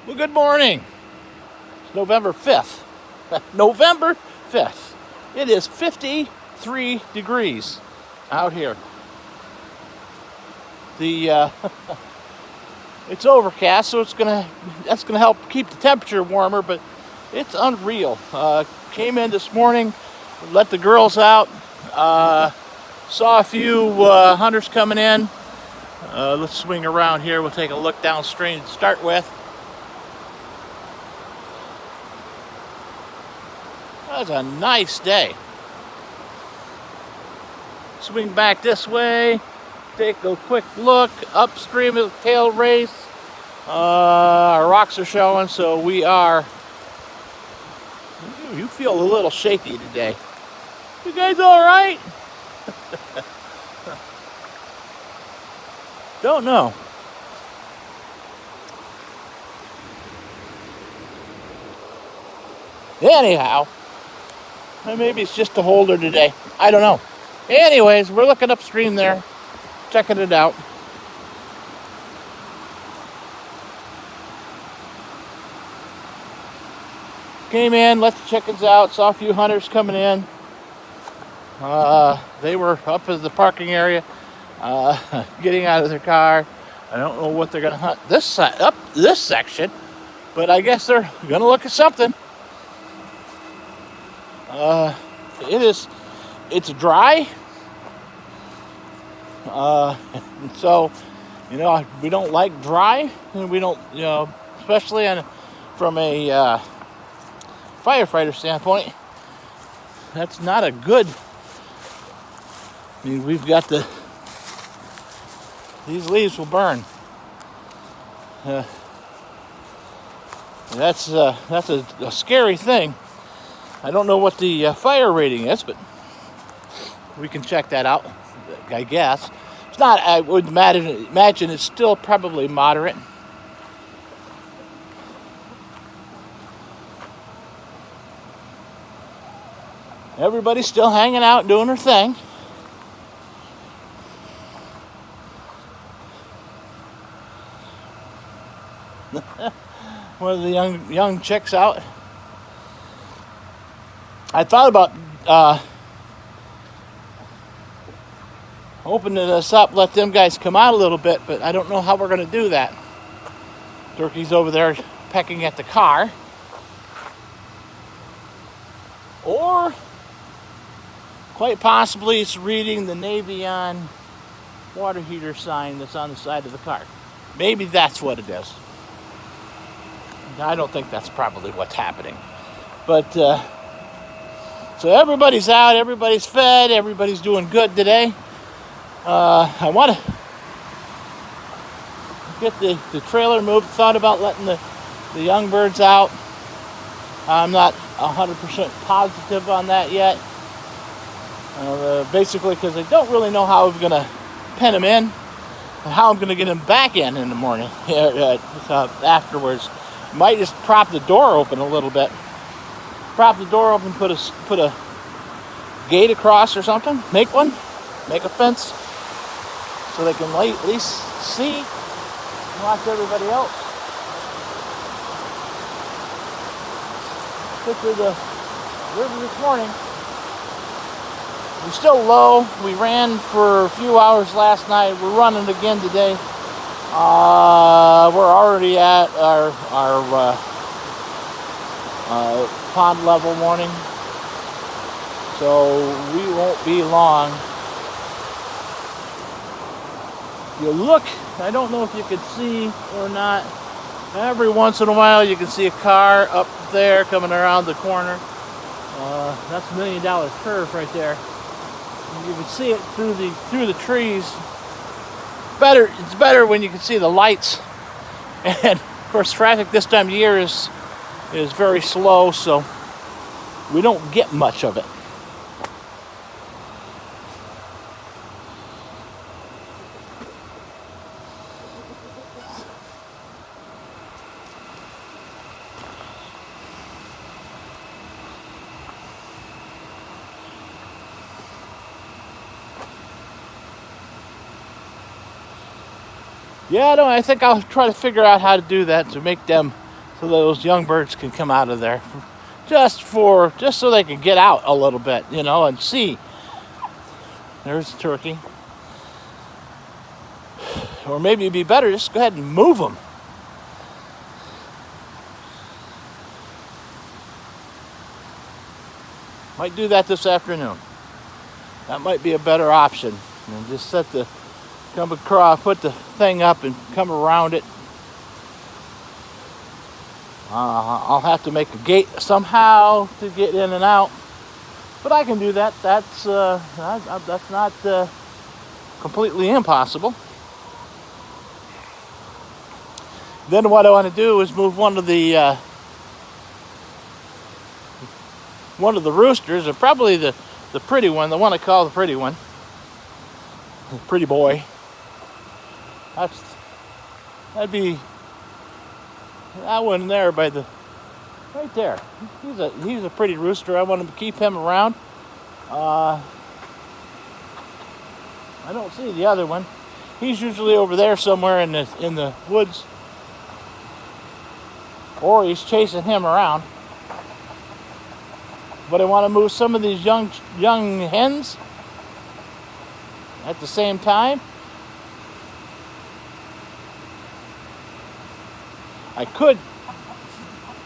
Well, good morning. It's November 5th. November 5th. It is 53 degrees out here. The it's overcast, so that's gonna help keep the temperature warmer, but it's unreal. Came in this morning, let the girls out, saw a few hunters coming in. Let's swing around here. We'll take a look downstream to start with. That's a nice day. Swing back this way, take a quick look upstream of the tail race. Our rocks are showing, so we are. You feel a little shaky today. You guys all right? Don't know. Anyhow, maybe it's just a holder today. I don't know. Anyways, we're looking upstream there, checking it out. Came in, let the chickens out, saw a few hunters coming in. They were up in the parking area, getting out of their car. I don't know what they're going to hunt up this section, but I guess they're going to look at something. It's dry. So, we don't like dry, and we don't, especially from a firefighter standpoint, that's not a good. I mean, we've got these leaves will burn. That's a scary thing. I don't know what the fire rating is, but we can check that out, I guess. It's not, I would imagine it's still probably moderate. Everybody's still hanging out, doing their thing. One of the young chicks out. I thought about opening this up, let them guys come out a little bit, but I don't know how we're going to do that. Turkey's over there pecking at the car. Or quite possibly it's reading the Navion water heater sign that's on the side of the car. Maybe that's what it is. I don't think that's probably what's happening. But, so everybody's out, everybody's fed, everybody's doing good today. I want to get the trailer moved. Thought about letting the young birds out. I'm not 100% positive on that yet. Basically because I don't really know how I'm going to pen them in and how I'm going to get them back in the morning afterwards. Might just prop the door open a little bit. Prop the door open, put a gate across or something. Make a fence so they can at least see and watch everybody else. Picture the river this morning. We're still low. We ran for a few hours last night. We're running again today. We're already at our pond level warning, so we won't be long. You look, I don't know if you can see or not, every once in a while you can see a car up there coming around the corner. That's $1 Million Curve right there. You can see it through the trees. It's better when you can see the lights. And of course traffic this time of year is very slow, so we don't get much of it. Yeah, no, I think I'll try to figure out how to do that to make them so those young birds can come out of there, just so they can get out a little bit, and see. There's the turkey. Or maybe it'd be better just go ahead and move them. Might do that this afternoon. That might be a better option. And just come across, put the thing up and come around it. I'll have to make a gate somehow to get in and out, but I can do that. That's not completely impossible. Then what I want to do is move one of the roosters, or probably the pretty one, the one I call the pretty one, the pretty boy. That'd be that one there right there. He's a pretty rooster. I want to keep him around. I don't see the other one. He's usually over there somewhere in the woods, or he's chasing him around. But I want to move some of these young hens at the same time. I could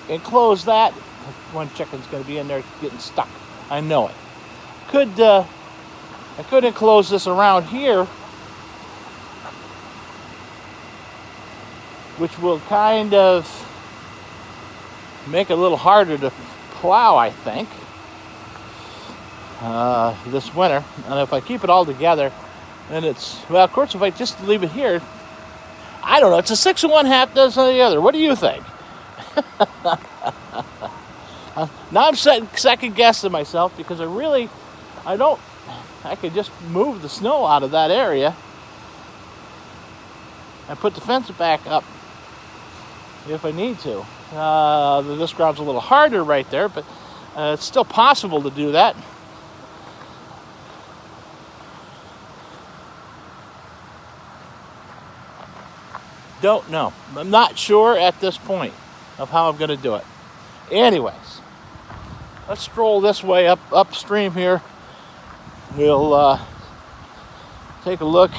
enclose that. One chicken's going to be in there getting stuck. I know it. I could enclose this around here, which will kind of make it a little harder to plow, I think, this winter. And if I keep it all together, then of course, if I just leave it here, I don't know, it's a 6 of one, half dozen of the other. What do you think? Now I'm second guessing myself, because I could just move the snow out of that area and put the fence back up if I need to. This ground's a little harder right there, but it's still possible to do that. Don't know. I'm not sure at this point of how I'm going to do it. Anyways, let's stroll this way upstream here. We'll take a look.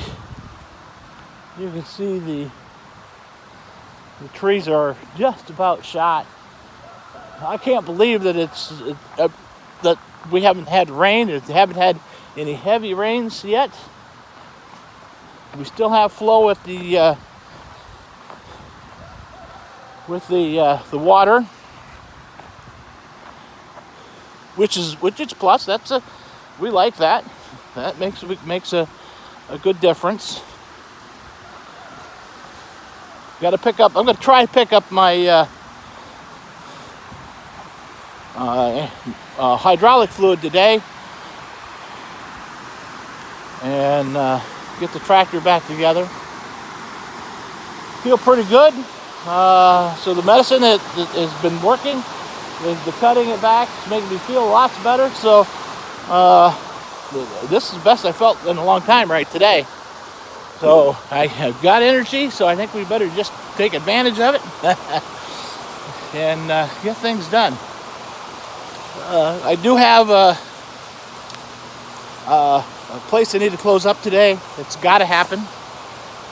You can see the trees are just about shot. I can't believe that that we haven't had rain. Haven't had any heavy rains yet. We still have flow at the water, which is plus. We like that. That makes a good difference. I'm going to try to pick up my hydraulic fluid today, and get the tractor back together. Feel pretty good. So the medicine has been working. The cutting it back is making me feel lots better. So this is the best I felt in a long time right today. So I have got energy, so I think we better just take advantage of it and get things done. I do have a place I need to close up today. It's got to happen.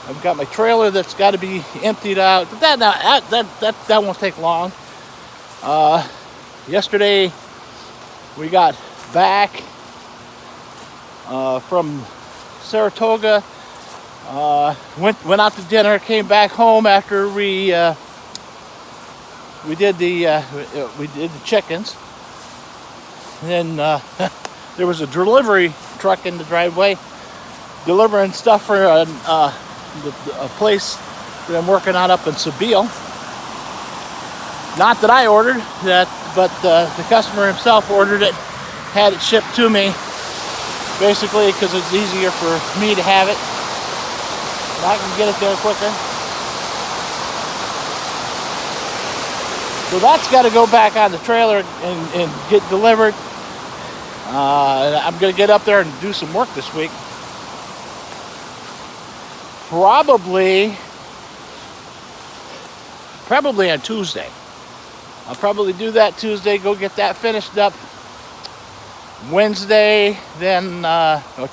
I've got my trailer that's got to be emptied out, but that won't take long. Yesterday we got back from Saratoga. Went out to dinner, came back home after we did the chickens. And then there was a delivery truck in the driveway delivering stuff for a place that I'm working on up in Sebille. Not that I ordered that, but the customer himself ordered it, had it shipped to me, basically because it's easier for me to have it. I can get it there quicker. So that's got to go back on the trailer and get delivered. I'm going to get up there and do some work this week. Probably on Tuesday. I'll probably do that Tuesday, go get that finished up. Wednesday, then,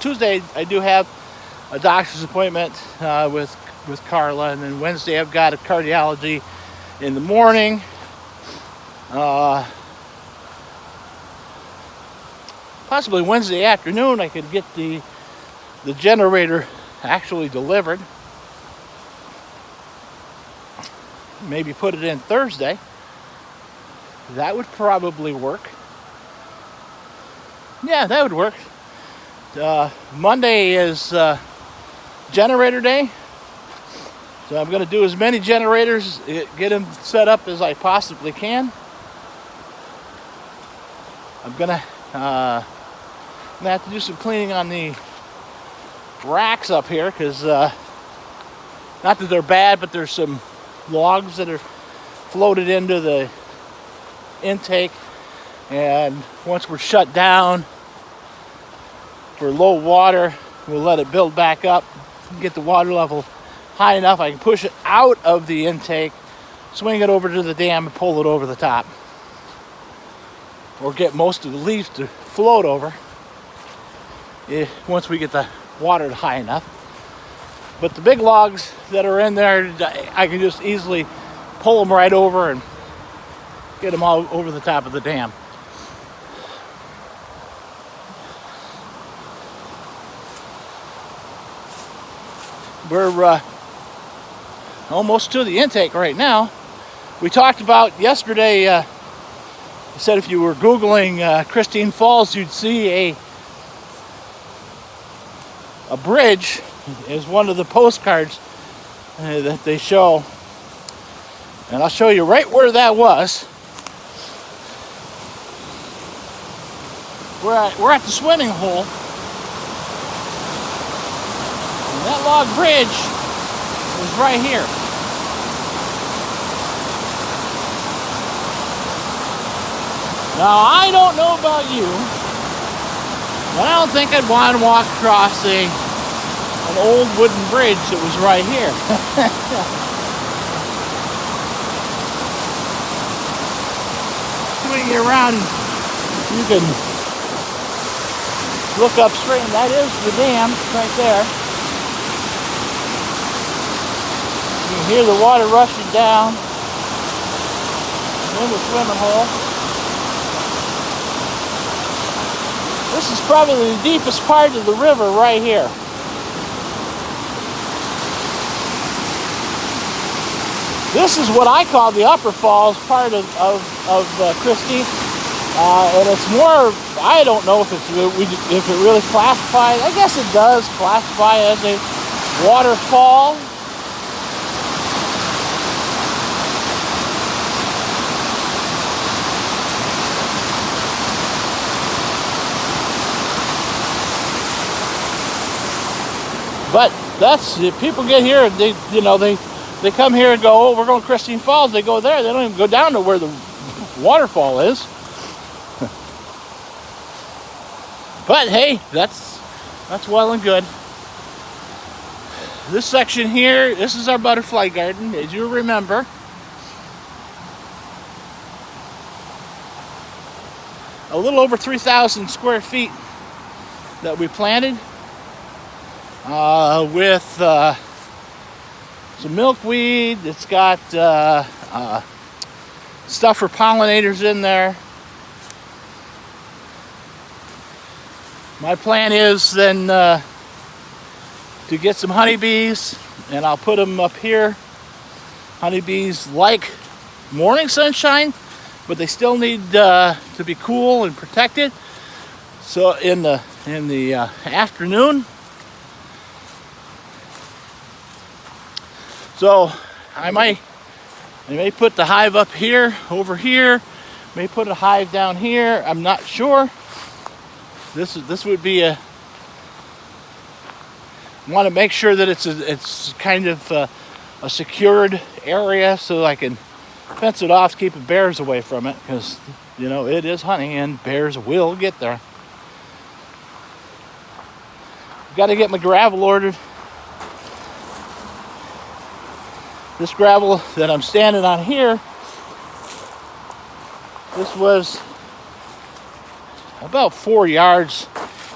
Tuesday I do have a doctor's appointment with Carla, and then Wednesday I've got a cardiology in the morning. Possibly Wednesday afternoon I could get the generator actually delivered. Maybe put it in Thursday. That would probably work. Yeah, that would work. Monday is generator day. So I'm going to do as many generators, get them set up as I possibly can. I'm going to have to do some cleaning on the racks up here, because not that they're bad, but there's some logs that are floated into the intake, and once we're shut down for low water, we'll let it build back up, get the water level high enough I can push it out of the intake, swing it over to the dam and pull it over the top, or get most of the leaves to float over once we get the water high enough. But the big logs that are in there, I can just easily pull them right over and get them all over the top of the dam. We're almost to the intake right now. We talked about yesterday, I said if you were Googling Christine Falls, you'd see a bridge is one of the postcards that they show. And I'll show you right where that was. We're at the swimming hole. And that log bridge is right here. Now, I don't know about you, but I don't think I'd want to walk across an old wooden bridge that was right here. Swing you around, you can look upstream. That is the dam right there. You can hear the water rushing down in the swimming hole. This is probably the deepest part of the river right here. This is what I call the Upper Falls part of Christie, and it's more, I don't know if it really classifies, I guess it does classify as a waterfall. But that's, if people get here, they come here and go, oh, we're going to Christine Falls. They go there. They don't even go down to where the waterfall is. But hey, that's well and good. This section here, this is our butterfly garden, as you remember. A little over 3,000 square feet that we planted. With some milkweed. It's got stuff for pollinators in there. My plan is then to get some honeybees, and I'll put them up here. Honeybees like morning sunshine, but they still need to be cool and protected. So in the afternoon. So I may put the hive up here, over here. May put a hive down here. I'm not sure. This would be a. Want to make sure that it's kind of a secured area, so I can fence it off to keep the bears away from it, because it is honey and bears will get there. Got to get my gravel ordered. This gravel that I'm standing on here This was about 4 yards,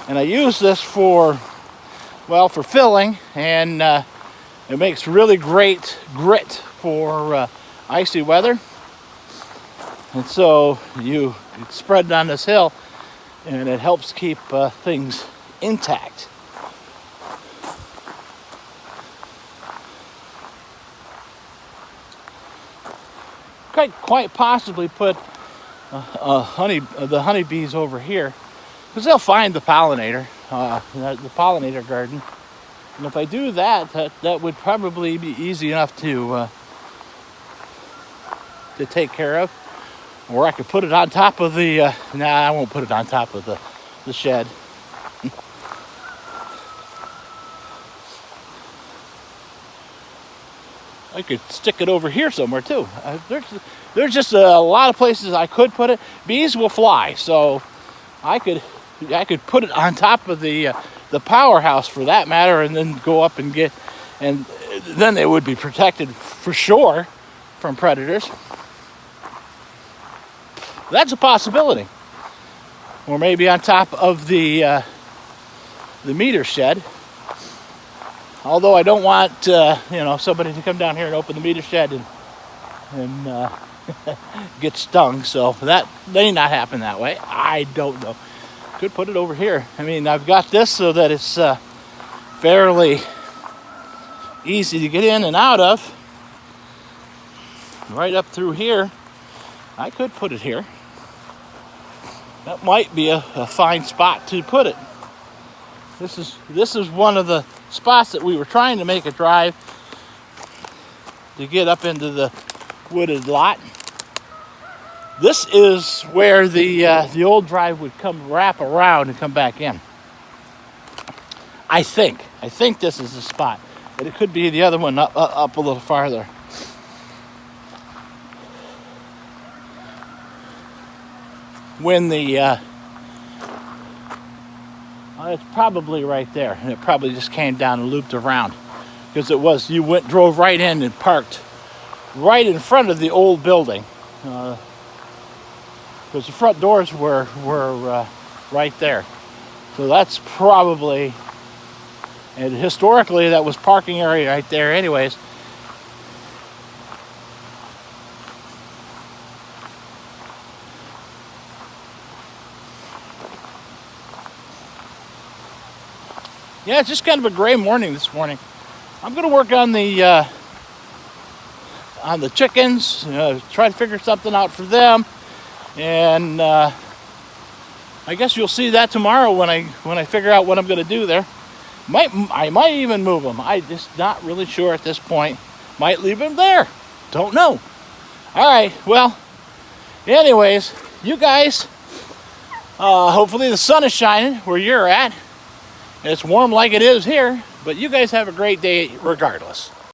and I use this for filling, and it makes really great grit for icy weather. And so you spread it on this hill, and it helps keep things intact. Quite possibly put the honeybees over here, because they'll find the pollinator, the pollinator garden. And if I do that, that would probably be easy enough to take care of. Or I could put it on top of the, I won't put it on top of the shed. I could stick it over here somewhere too. There's just a lot of places I could put it. Bees will fly, so I could put it on top of the powerhouse for that matter, and then go up and then they would be protected for sure from predators. That's a possibility. Or maybe on top of the meter shed. Although I don't want somebody to come down here and open the meter shed and get stung, so that may not happen that way. I don't know. Could put it over here. I mean, I've got this so that it's fairly easy to get in and out of. Right up through here. I could put it here. That might be a fine spot to put it. This is one of the spots that we were trying to make a drive to get up into the wooded lot. This is where the old drive would wrap around and come back in. I think this is the spot, but it could be the other one up a little farther. When it's probably right there, and it probably just came down and looped around, because you drove right in and parked right in front of the old building, because the front doors were right there. So that's probably, and historically that was parking area right there anyways. Yeah, it's just kind of a gray morning this morning. I'm going to work on the chickens, try to figure something out for them, and I guess you'll see that tomorrow when I figure out what I'm going to do there. I might even move them. I'm just not really sure at this point. Might leave them there. Don't know. All right. Well, anyways, you guys. Hopefully the sun is shining where you're at. It's warm like it is here, but you guys have a great day regardless.